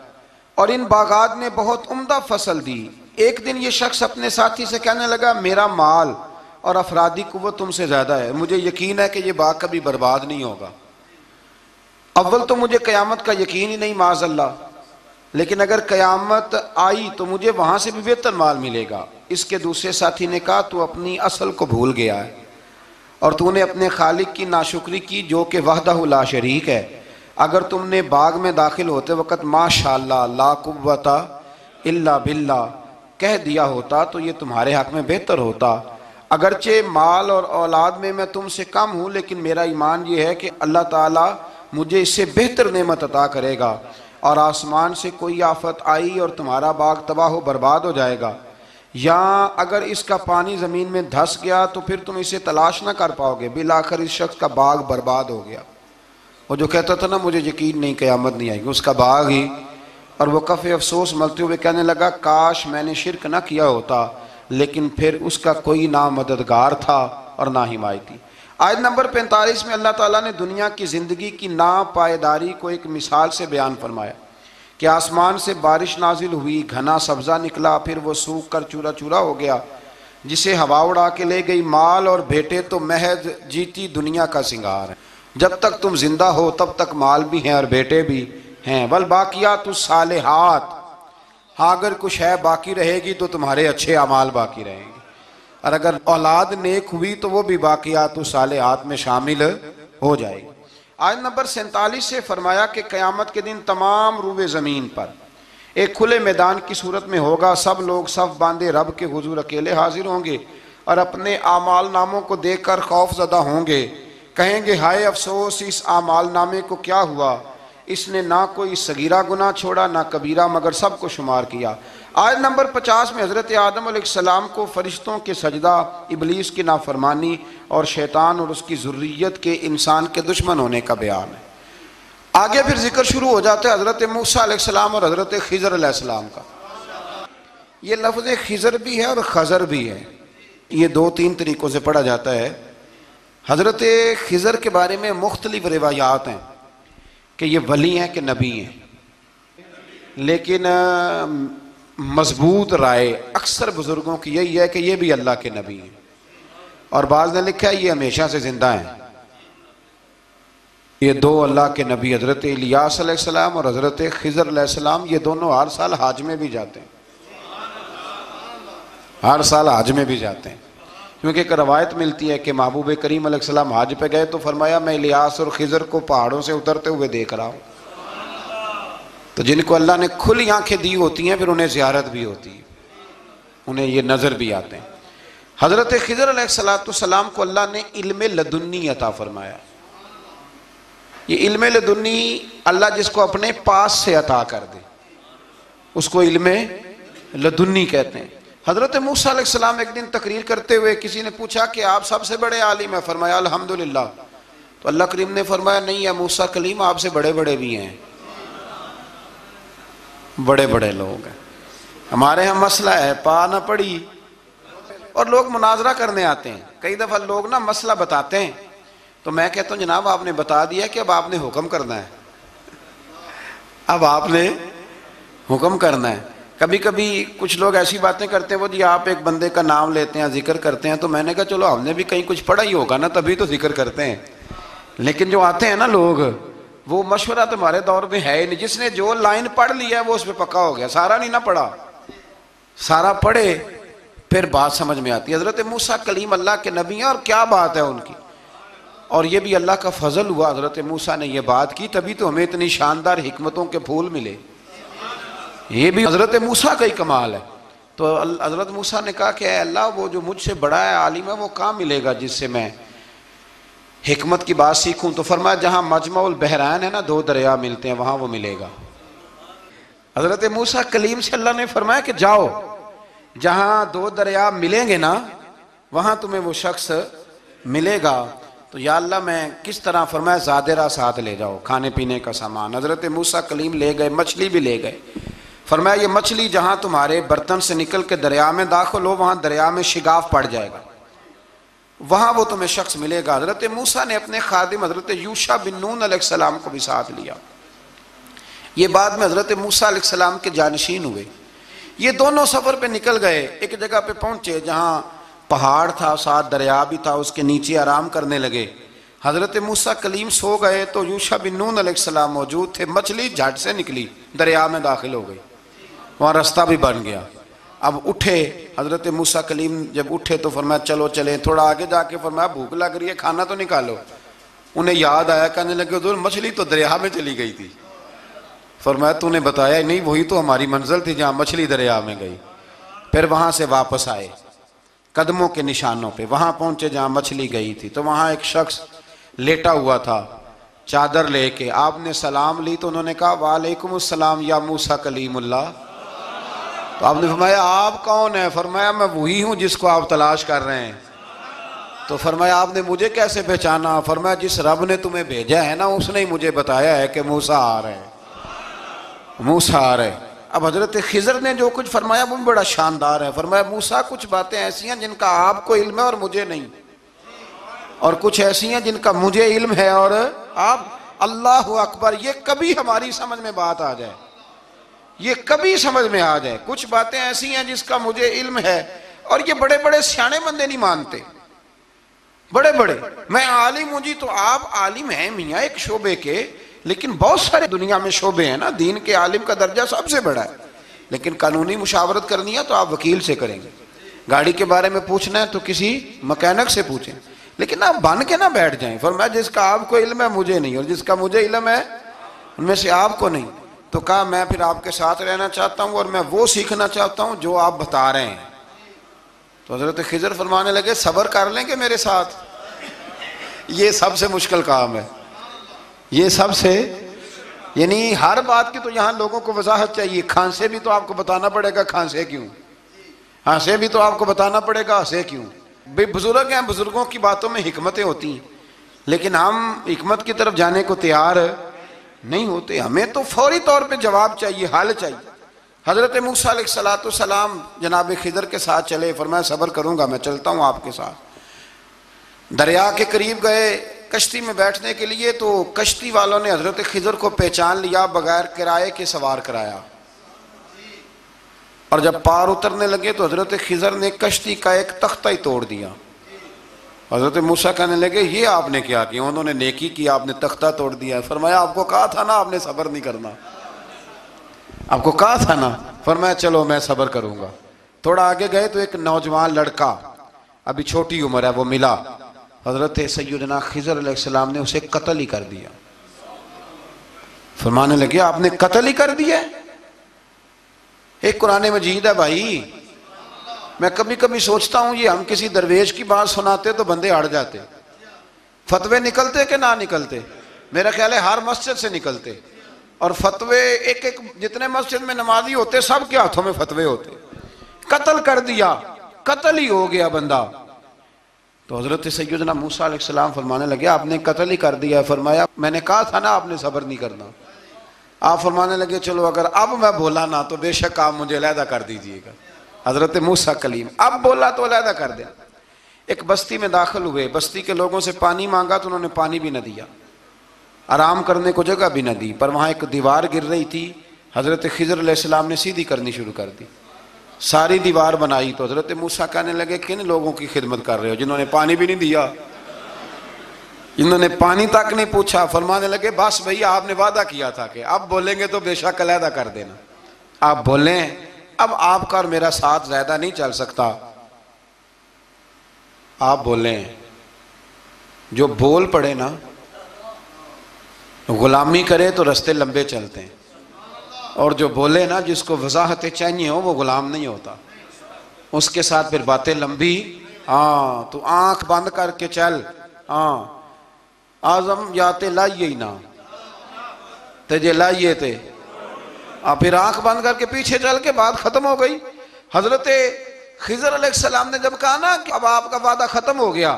[SPEAKER 1] اور ان باغات نے بہت عمدہ فصل دی. ایک دن یہ شخص اپنے ساتھی سے کہنے لگا میرا مال اور افرادی قوت تم سے زیادہ ہے, مجھے یقین ہے کہ یہ باغ کبھی برباد نہیں ہوگا. اول تو مجھے قیامت کا یقین ہی نہیں معاذ اللہ, لیکن اگر قیامت آئی تو مجھے وہاں سے بھی بہتر مال ملے گا. اس کے دوسرے ساتھی نے کہا تو اپنی اصل کو بھول گیا ہے اور تو نے اپنے خالق کی ناشکری کی جو کہ وحدہ لا شریک ہے. اگر تم نے باغ میں داخل ہوتے وقت ماشاءاللہ لا قوت الا باللہ کہہ دیا ہوتا تو یہ تمہارے حق میں بہتر ہوتا. اگرچہ مال اور اولاد میں تم سے کم ہوں, لیکن میرا ایمان یہ ہے کہ اللہ تعالیٰ مجھے اس سے بہتر نعمت عطا کرے گا، اور آسمان سے کوئی آفت آئی اور تمہارا باغ تباہ و برباد ہو جائے گا، یا اگر اس کا پانی زمین میں دھس گیا تو پھر تم اسے تلاش نہ کر پاؤ گے، بالآخر اس شخص کا باغ برباد ہو گیا۔ وہ جو کہتا تھا نا مجھے یقین نہیں قیامت نہیں آئے گی، اس کا باغ ہی، اور وہ کف افسوس ملتے ہوئے کہنے لگا کاش میں نے شرک نہ کیا ہوتا، لیکن پھر اس کا کوئی نہ مددگار تھا اور نہ حمایتی۔ آیت نمبر 45 میں اللہ تعالیٰ نے دنیا کی زندگی کی ناپائیداری کو ایک مثال سے بیان فرمایا کہ آسمان سے بارش نازل ہوئی، گھنا سبزہ نکلا، پھر وہ سوکھ کر چورا چورا ہو گیا، جسے ہوا اڑا کے لے گئی، مال اور بیٹے تو محض جیتی دنیا کا سنگار ہے۔ جب تک تم زندہ ہو تب تک مال بھی ہیں اور بیٹے بھی ہیں، والباقیات الصالحات، ہاں اگر کچھ ہے باقی رہے گی تو تمہارے اچھے اعمال باقی رہیں گے، اور اگر اولاد نیک ہوئی تو وہ بھی باقیات الصالحات میں شامل ہو جائے گی۔ آیت نمبر 47 سے فرمایا کہ قیامت کے دن تمام روئے زمین پر ایک کھلے میدان کی صورت میں ہوگا، سب لوگ صف باندھے رب کے حضور اکیلے حاضر ہوں گے اور اپنے اعمال ناموں کو دیکھ کر خوف زدہ ہوں گے، کہیں گے ہائے افسوس اس اعمال نامے کو کیا ہوا، اس نے نہ کوئی صغیرہ گناہ چھوڑا نہ کبیرہ، مگر سب کو شمار کیا۔ آیت نمبر 50 میں حضرت آدم علیہ السلام کو فرشتوں کے سجدہ، ابلیس کی نافرمانی اور شیطان اور اس کی ذریت کے انسان کے دشمن ہونے کا بیان ہے۔ آگے پھر ذکر شروع ہو جاتا ہے حضرت موسیٰ علیہ السلام اور حضرت خضر علیہ السلام کا۔ یہ لفظ خضر بھی ہے اور خضر بھی ہے، یہ دو تین طریقوں سے پڑھا جاتا ہے۔ حضرت خضر کے بارے میں مختلف روایات ہیں کہ یہ ولی ہیں کہ نبی ہیں، لیکن مضبوط رائے اکثر بزرگوں کی یہی ہے کہ یہ بھی اللہ کے نبی ہیں، اور بعض نے لکھا ہے یہ ہمیشہ سے زندہ ہیں۔ یہ دو اللہ کے نبی حضرت الیاس علیہ السلام اور حضرت خضر علیہ السلام، یہ دونوں ہر سال حج میں بھی جاتے ہیں، ہر سال حج میں بھی جاتے ہیں، کیونکہ ایک روایت ملتی ہے کہ محبوب کریم علیہ السلام حج پہ گئے تو فرمایا میں الیاس اور خضر کو پہاڑوں سے اترتے ہوئے دیکھ رہا ہوں۔ تو جن کو اللہ نے کھلی آنکھیں دی ہوتی ہیں پھر انہیں زیارت بھی ہوتی ہے، انہیں یہ نظر بھی آتے ہیں۔ حضرت خضر علیہ السلام کو اللہ نے علم لدنی عطا فرمایا۔ یہ علم لدنی اللہ جس کو اپنے پاس سے عطا کر دے اس کو علم لدنی کہتے ہیں۔ حضرت موسیٰ علیہ السلام ایک دن تقریر کرتے ہوئے کسی نے پوچھا کہ آپ سب سے بڑے عالم ہیں، فرمایا الحمدللہ۔ تو اللہ کریم نے فرمایا نہیں ہے موسیٰ کلیم آپ سے بڑے بڑے بھی ہیں، بڑے بڑے لوگ ہیں۔ ہمارے ہاں مسئلہ ہے پا نہ پڑی اور لوگ مناظرہ کرنے آتے ہیں، کئی دفعہ لوگ نا مسئلہ بتاتے ہیں تو میں کہتا ہوں جناب آپ نے بتا دیا کہ اب آپ نے حکم کرنا ہے، اب آپ نے حکم کرنا ہے۔ کبھی کبھی کچھ لوگ ایسی باتیں کرتے ہیں وہ جی آپ ایک بندے کا نام لیتے ہیں ذکر کرتے ہیں، تو میں نے کہا چلو ہم نے بھی کہیں کچھ پڑھا ہی ہوگا نا تبھی تو ذکر کرتے ہیں، لیکن جو آتے ہیں نا لوگ وہ مشورہ تمہارے دور میں ہے ہی نہیں، جس نے جو لائن پڑھ لیا ہے وہ اس پہ پکا ہو گیا، سارا نہیں نہ پڑھا، سارا پڑھے پھر بات سمجھ میں آتی ہے۔ حضرت موسیٰ کلیم اللہ کے نبی ہیں اور کیا بات ہے ان کی، اور یہ بھی اللہ کا فضل ہوا حضرت موسیٰ نے یہ بات کی تبھی تو ہمیں اتنی شاندار حکمتوں کے پھول ملے، یہ بھی حضرت موسیٰ کا ہی کمال ہے۔ تو حضرت موسیٰ نے کہا کہ اے اللہ وہ جو مجھ سے بڑا ہے عالم ہے وہ کہاں ملے گا جس سے میں حکمت کی بات سیکھوں، تو فرمایا جہاں مجمع البحرین ہے نا دو دریا ملتے ہیں وہاں وہ ملے گا۔ حضرت موسیٰ کلیم سے اللہ نے فرمایا کہ جاؤ جہاں دو دریا ملیں گے نا وہاں تمہیں وہ شخص ملے گا۔ تو یا اللہ میں کس طرح، فرمایا زادرہ ساتھ لے جاؤ کھانے پینے کا سامان۔ حضرت موسیٰ کلیم لے گئے، مچھلی بھی لے گئے، فرمایا یہ مچھلی جہاں تمہارے برتن سے نکل کے دریا میں داخل ہو وہاں دریا میں شگاف پڑ جائے گا، وہاں وہ تمہیں شخص ملے گا۔ حضرت موسیٰ نے اپنے خادم حضرت یوشع بن نون علیہ السلام کو بھی ساتھ لیا، یہ بعد میں حضرت موسیٰ علیہ السلام کے جانشین ہوئے۔ یہ دونوں سفر پہ نکل گئے، ایک جگہ پہ پہنچے جہاں پہاڑ تھا ساتھ دریا بھی تھا، اس کے نیچے آرام کرنے لگے۔ حضرت موسیٰ کلیم سو گئے تو یوشع بن نون علیہ السلام موجود تھے، مچھلی جھٹ سے نکلی دریا میں داخل ہو گئی، وہاں راستہ بھی بن گیا۔ اب اٹھے حضرت موسیٰ کلیم جب اٹھے تو فرمایا چلو چلیں، تھوڑا آگے جا کے فرمایا بھوک لگ رہی ہے کھانا تو نکالو۔ انہیں یاد آیا، کہنے لگے حضور مچھلی تو دریا میں چلی گئی تھی۔ فرمایا تو نے بتایا نہیں، وہی تو ہماری منزل تھی جہاں مچھلی دریا میں گئی۔ پھر وہاں سے واپس آئے قدموں کے نشانوں پہ، وہاں پہنچے جہاں مچھلی گئی تھی تو وہاں ایک شخص لیٹا ہوا تھا، چادر لے کے آپ نے سلام لی تو انہوں نے کہا وعلیکم السلام یا موسیٰ کلیم اللہ. تو آپ نے فرمایا آپ کون ہیں؟ فرمایا میں وہی ہوں جس کو آپ تلاش کر رہے ہیں. تو فرمایا آپ نے مجھے کیسے پہچانا؟ فرمایا جس رب نے تمہیں بھیجا ہے نا اس نے ہی مجھے بتایا ہے کہ موسیٰ آ رہے ہیں، موسیٰ آ رہے ہیں. اب حضرت خضر نے جو کچھ فرمایا وہ بڑا شاندار ہے. فرمایا موسیٰ کچھ باتیں ایسی ہیں جن کا آپ کو علم ہے اور مجھے نہیں، اور کچھ ایسی ہیں جن کا مجھے علم ہے اور آپ. اللہ اکبر. یہ کبھی ہماری سمجھ میں بات آ جائے، یہ کبھی سمجھ میں آ جائے. کچھ باتیں ایسی ہیں جس کا مجھے علم ہے، اور یہ بڑے بڑے سیانے بندے نہیں مانتے. بڑے بڑے میں عالم ہوں جی، تو آپ عالم ہیں میاں ایک شعبے کے، لیکن بہت سارے دنیا میں شعبے ہیں نا. دین کے عالم کا درجہ سب سے بڑا ہے، لیکن قانونی مشاورت کرنی ہے تو آپ وکیل سے کریں گے. گاڑی کے بارے میں پوچھنا ہے تو کسی مکینک سے پوچھیں، لیکن آپ بن کے نہ بیٹھ جائیں. فرمایا جس کا آپ کو علم ہے مجھے نہیں، اور جس کا مجھے علم ہے ان میں سے آپ کو نہیں. تو کہا میں پھر آپ کے ساتھ رہنا چاہتا ہوں اور میں وہ سیکھنا چاہتا ہوں جو آپ بتا رہے ہیں. تو حضرت خضر فرمانے لگے صبر کر لیں گے میرے ساتھ؟ یہ سب سے مشکل کام ہے. یہ سب سے، یعنی ہر بات کی تو یہاں لوگوں کو وضاحت چاہیے. کھانسے بھی تو آپ کو بتانا پڑے گا کھانسے کیوں، ہنسے بھی تو آپ کو بتانا پڑے گا ہنسے کیوں. بے بزرگ ہیں، بزرگوں کی باتوں میں حکمتیں ہوتی ہیں، لیکن ہم حکمت کی طرف جانے کو تیار نہیں ہوتے. ہمیں تو فوری طور پہ جواب چاہیے، حل چاہیے. حضرت موسیٰ علیہ السلام جناب خضر کے ساتھ چلے. فرمایا صبر کروں گا، میں چلتا ہوں آپ کے ساتھ. دریا کے قریب گئے کشتی میں بیٹھنے کے لیے، تو کشتی والوں نے حضرت خضر کو پہچان لیا، بغیر کرائے کے سوار کرایا. اور جب پار اترنے لگے تو حضرت خضر نے کشتی کا ایک تختہ ہی توڑ دیا. حضرت موسیٰ کہنے لگے یہ آپ نے کیا کیا؟ انہوں نے نیکی کی، آپ نے تختہ توڑ دیا. فرمایا آپ کو کہا تھا نا آپ نے صبر نہیں کرنا، آپ کو کہا تھا نا. فرمایا چلو میں صبر کروں گا. تھوڑا آگے گئے تو ایک نوجوان لڑکا، ابھی چھوٹی عمر ہے، وہ ملا. حضرت سیدنا خضر علیہ السلام نے اسے قتل ہی کر دیا. فرمانے لگے آپ نے قتل ہی کر دیا؟ ایک قرآن مجید ہے بھائی. میں کبھی کبھی سوچتا ہوں یہ ہم کسی درویش کی بات سناتے تو بندے اڑ جاتے. فتوے نکلتے کہ نہ نکلتے؟ میرا خیال ہے ہر مسجد سے نکلتے. اور فتوے ایک ایک جتنے مسجد میں نمازی ہوتے سب کے ہاتھوں میں فتوے ہوتے. قتل کر دیا، قتل ہی ہو گیا بندہ. تو حضرت سیدنا موسیٰ علیہ السلام فرمانے لگے آپ نے قتل ہی کر دیا. فرمایا میں نے کہا تھا نا آپ نے صبر نہیں کرنا. آپ فرمانے لگے چلو اگر اب میں بولا نا تو بے شک آپ مجھے علیحدہ کر دیجئے گا. حضرت موسیٰ کلیم اب بولا تو علیحدہ کر دیا. ایک بستی میں داخل ہوئے، بستی کے لوگوں سے پانی مانگا تو انہوں نے پانی بھی نہ دیا، آرام کرنے کو جگہ بھی نہ دی. پر وہاں ایک دیوار گر رہی تھی، حضرت خضر علیہ السلام نے سیدھی کرنی شروع کر دی. ساری دیوار بنائی. تو حضرت موسیٰ کہنے لگے کن لوگوں کی خدمت کر رہے ہو جنہوں نے پانی بھی نہیں دیا، انہوں نے پانی تک نہیں پوچھا. فرمانے لگے بس بھئی آپ نے وعدہ کیا تھا کہ اب بولیں گے تو بے شک علیحدہ کر دینا. آپ بولیں، اب آپ کا اور میرا ساتھ زیادہ نہیں چل سکتا. آپ بولیں. جو بول پڑے نا، غلامی کرے تو رستے لمبے چلتے ہیں، اور جو بولے نا جس کو وضاحتیں چاہیے ہو وہ غلام نہیں ہوتا، اس کے ساتھ پھر باتیں لمبی. ہاں تو آنکھ بند کر کے چل. ہاں آزم یاتے لائیے ہی نہ تجھے لائیے تھے، پھر آنکھ بند کر کے پیچھے چل کے بات ختم ہو گئی. حضرت خضر علیہ السلام نے جب کہا نا کہ اب آپ کا وعدہ ختم ہو گیا،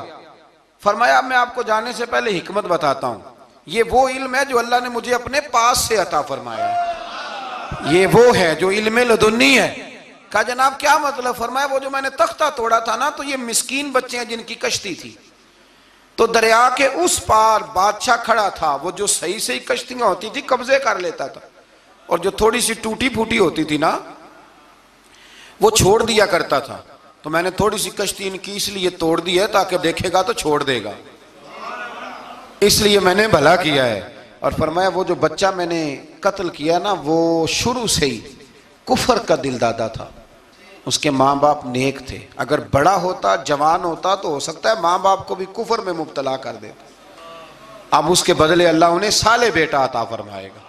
[SPEAKER 1] فرمایا اب میں آپ کو جانے سے پہلے حکمت بتاتا ہوں. یہ وہ علم ہے جو اللہ نے مجھے اپنے پاس سے عطا فرمایا ہے، یہ وہ ہے جو علم لدنی ہے. کہا جناب کیا مطلب؟ فرمایا وہ جو میں نے تختہ توڑا تھا نا، تو یہ مسکین بچے ہیں جن کی کشتی تھی، تو دریا کے اس پار بادشاہ کھڑا تھا، وہ جو صحیح صحیح کشتیاں ہوتی تھی قبضے کر لیتا تھا، اور جو تھوڑی سی ٹوٹی پھوٹی ہوتی تھی نا وہ چھوڑ دیا کرتا تھا. تو میں نے تھوڑی سی کشتی ان کی اس لیے توڑ دی ہے تاکہ دیکھے گا تو چھوڑ دے گا، اس لیے میں نے بھلا کیا ہے. اور فرمایا وہ جو بچہ میں نے قتل کیا نا وہ شروع سے ہی کفر کا دل دادا تھا، اس کے ماں باپ نیک تھے. اگر بڑا ہوتا جوان ہوتا تو ہو سکتا ہے ماں باپ کو بھی کفر میں مبتلا کر دیتا. اب اس کے بدلے اللہ انہیں صالح بیٹا عطا فرمائے گا.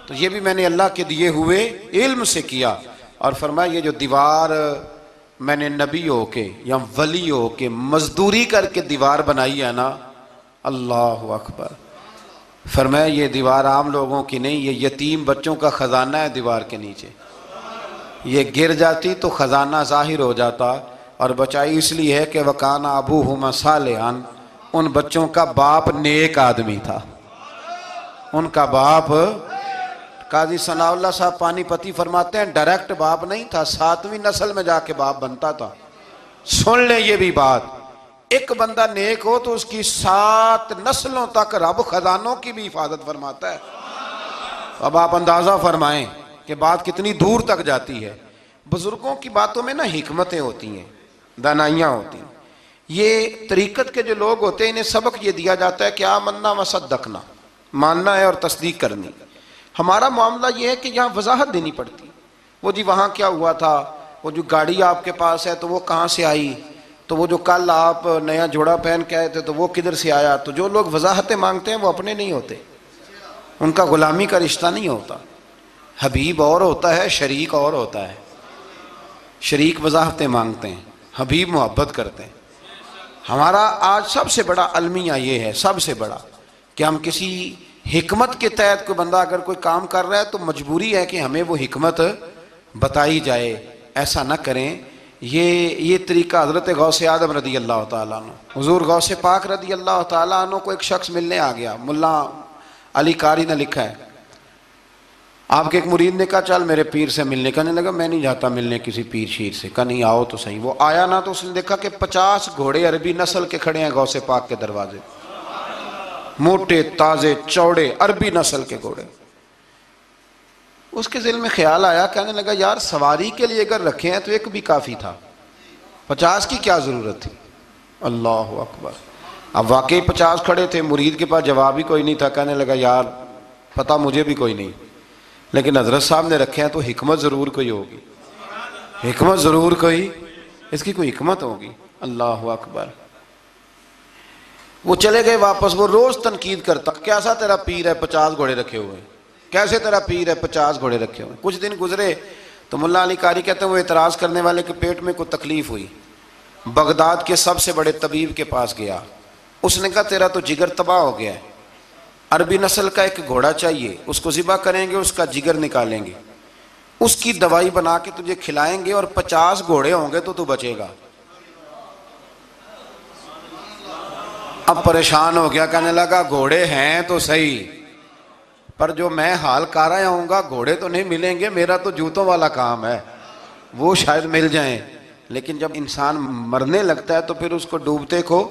[SPEAKER 1] تو یہ بھی میں نے اللہ کے دیے ہوئے علم سے کیا. اور فرمایا یہ جو دیوار میں نے نبی ہو کے یا ولی ہو کے مزدوری کر کے دیوار بنائی ہے نا، اللہ اکبر. فرمایا یہ دیوار عام لوگوں کی نہیں، یہ یتیم بچوں کا خزانہ ہے دیوار کے نیچے، یہ گر جاتی تو خزانہ ظاہر ہو جاتا، اور بچائی اس لیے ہے کہ وَكَانَ أَبُوهُمَا صَالِحًا، ان بچوں کا باپ نیک آدمی تھا، ان کا باپ۔ قاضی ثناء اللہ صاحب پانی پتی فرماتے ہیں ڈائریکٹ باپ نہیں تھا، 7ویں نسل میں جا کے باپ بنتا تھا۔ سن لیں یہ بھی بات، ایک بندہ نیک ہو تو اس کی 7 نسلوں تک رب خزانوں کی بھی حفاظت فرماتا ہے۔ اب آپ اندازہ فرمائیں کہ بات کتنی دور تک جاتی ہے۔ بزرگوں کی باتوں میں نا حکمتیں ہوتی ہیں، دانائیاں ہوتی ہیں۔ یہ طریقت کے جو لوگ ہوتے ہیں انہیں سبق یہ دیا جاتا ہے کہ آمنا وصدقنا، ماننا ہے اور تصدیق کرنی۔ ہمارا معاملہ یہ ہے کہ یہاں وضاحت دینی پڑتی، وہ جی وہاں کیا ہوا تھا، وہ جو گاڑی آپ کے پاس ہے تو وہ کہاں سے آئی، تو وہ جو کل آپ نیا جوڑا پہن کے آئے تھے تو وہ کدھر سے آیا۔ تو جو لوگ وضاحتیں مانگتے ہیں وہ اپنے نہیں ہوتے، ان کا غلامی کا رشتہ نہیں ہوتا۔ حبیب اور ہوتا ہے، شریک اور ہوتا ہے۔ شریک وضاحتیں مانگتے ہیں، حبیب محبت کرتے ہیں۔ ہمارا آج سب سے بڑا المیہ یہ ہے، سب سے بڑا، کہ ہم کسی حکمت کے تحت کوئی بندہ اگر کوئی کام کر رہا ہے تو مجبوری ہے کہ ہمیں وہ حکمت بتائی جائے، ایسا نہ کریں۔ یہ طریقہ حضرت غوث اعظم رضی اللہ تعالیٰ عنہ، حضور غوث پاک رضی اللہ تعالیٰ عنہ کو ایک شخص ملنے آ گیا، ملا علی قاری نے لکھا ہے، آپ کے ایک مرید نے کہا چل میرے پیر سے ملنے، کہنے لگا میں نہیں جاتا ملنے کسی پیر شیر سے، کہا نہیں آؤ تو صحیح۔ وہ آیا نہ تو اس نے دیکھا کہ 50 گھوڑے عربی نسل کے کھڑے ہیں غوث پاک کے دروازے، موٹے تازے چوڑے عربی نسل کے گھوڑے۔ اس کے ذہن میں خیال آیا، کہنے لگا یار سواری کے لیے اگر رکھے ہیں تو ایک بھی کافی تھا، 50 کی کیا ضرورت تھی۔ اللہ اکبر۔ اب واقعی 50 کھڑے تھے، مرید کے پاس جواب ہی کوئی نہیں تھا، کہنے لگا یار پتہ مجھے بھی کوئی نہیں، لیکن حضرت صاحب نے رکھے ہیں تو حکمت ضرور کوئی ہوگی، حکمت ضرور کوئی، اس کی کوئی حکمت ہوگی۔ اللہ اکبر۔ وہ چلے گئے واپس، وہ روز تنقید کرتا، کیسا تیرا پیر ہے 50 گھوڑے رکھے ہوئے، کیسے تیرا پیر ہے 50 گھوڑے رکھے ہوئے۔ کچھ دن گزرے تو ملا علی قاری کہتے ہیں وہ اعتراض کرنے والے کے پیٹ میں کوئی تکلیف ہوئی، بغداد کے سب سے بڑے طبیب کے پاس گیا، اس نے کہا تیرا تو جگر تباہ ہو گیا ہے، عربی نسل کا ایک گھوڑا چاہیے، اس کو ذبح کریں گے، اس کا جگر نکالیں گے، اس کی دوائی بنا کے تجھے کھلائیں گے، اور 50 گھوڑے ہوں گے تو تو بچے گا۔ اب پریشان ہو گیا، کہنے لگا گھوڑے ہیں تو صحیح، پر جو میں حال کر رہا ہوں گا گھوڑے تو نہیں ملیں گے، میرا تو جوتوں والا کام ہے، وہ شاید مل جائیں۔ لیکن جب انسان مرنے لگتا ہے تو پھر اس کو ڈوبتے کو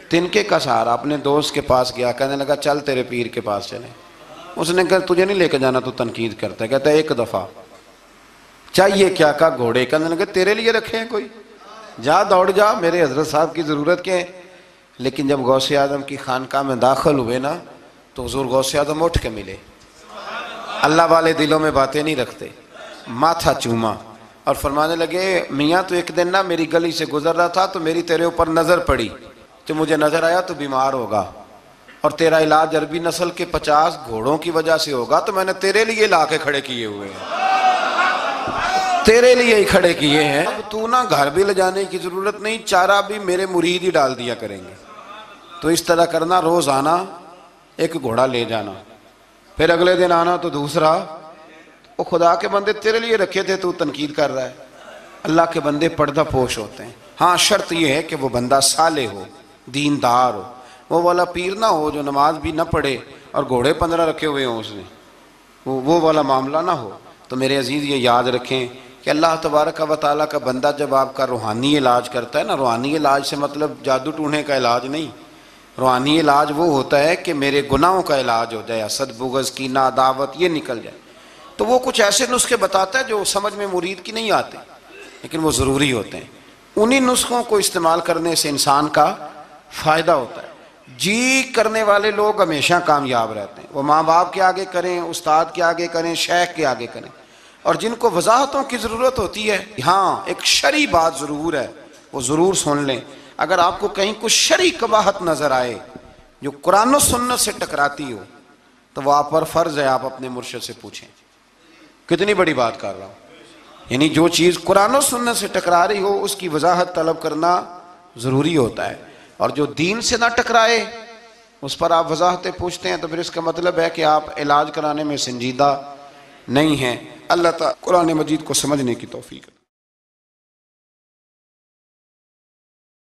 [SPEAKER 1] تنکے کا سہارا۔ اپنے دوست کے پاس گیا، کہنے لگا چل تیرے پیر کے پاس چلیں۔ اس نے کہا تجھے نہیں لے کے جانا، تو تنقید کرتا ہے، کہتا ہے ایک دفعہ چاہیے کیا، کہا گھوڑے، کہنے لگا تیرے لیے رکھے ہیں کوئی، جا دوڑ جا، میرے حضرت صاحب کی ضرورت کیا ہے۔ لیکن جب غوث اعظم کی خانقاہ میں داخل ہوئے نا تو حضور غوث اعظم اٹھ کے ملے، اللہ والے دلوں میں باتیں نہیں رکھتے، ماتھا چوما اور فرمانے لگے میاں تو ایک دن نا میری گلی سے گزر رہا تھا تو میری تیرے اوپر نظر پڑی، تو مجھے نظر آیا تو بیمار ہوگا، اور تیرا علاج عربی نسل کے 50 گھوڑوں کی وجہ سے ہوگا، تو میں نے تیرے لیے لا کے کھڑے کیے ہوئے ہیں، تیرے لیے ہی کھڑے کیے ہیں۔ اب تو نا گھر بھی لے جانے کی ضرورت نہیں، چارہ بھی میرے مرید ہی ڈال دیا کریں گے۔ تو اس طرح کرنا، روز آنا ایک گھوڑا لے جانا، پھر اگلے دن آنا تو دوسرا۔ وہ خدا کے بندے تیرے لیے رکھے تھے، تو تنقید کر رہا ہے۔ اللہ کے بندے پردہ پوش ہوتے ہیں، ہاں شرط یہ ہے کہ وہ بندہ صالح ہو، دیندار ہو، وہ والا پیر نہ ہو جو نماز بھی نہ پڑھے اور گھوڑے 15 رکھے ہوئے ہوں اس نے، وہ والا معاملہ نہ ہو۔ تو میرے عزیز یہ یاد رکھیں کہ اللہ تبارک و تعالیٰ کا بندہ جب آپ کا روحانی علاج کرتا ہے نا، روحانی علاج سے مطلب جادو ٹونے کا علاج نہیں، روحانی علاج وہ ہوتا ہے کہ میرے گناہوں کا علاج ہو جائے، حسد بغض کینہ عداوت یہ نکل جائے، تو وہ کچھ ایسے نسخے بتاتا ہے جو سمجھ میں مرید کی نہیں آتے، لیکن وہ ضروری ہوتے ہیں۔ انہی نسخوں کو استعمال کرنے سے انسان کا فائدہ ہوتا ہے۔ جی کرنے والے لوگ ہمیشہ کامیاب رہتے ہیں، وہ ماں باپ کے آگے کریں، استاد کے آگے کریں، شیخ کے آگے کریں، اور جن کو وضاحتوں کی ضرورت ہوتی ہے، ہاں ایک شرعی بات ضرور ہے، وہ ضرور سن لیں۔ اگر آپ کو کہیں کچھ شرعی قباحت نظر آئے جو قرآن و سنت سے ٹکراتی ہو تو وہ آپ پر فرض ہے آپ اپنے مرشد سے پوچھیں۔ کتنی بڑی بات کر رہا ہوں، یعنی جو چیز قرآن و سنت سے ٹکرا رہی ہو اس کی وضاحت طلب کرنا ضروری ہوتا ہے، اور جو دین سے نہ ٹکرائے اس پر آپ وضاحتیں پوچھتے ہیں تو پھر اس کا مطلب ہے کہ آپ علاج کرانے میں سنجیدہ نہیں ہیں۔ اللہ تعالیٰ قرآن مجید کو سمجھنے کی توفیق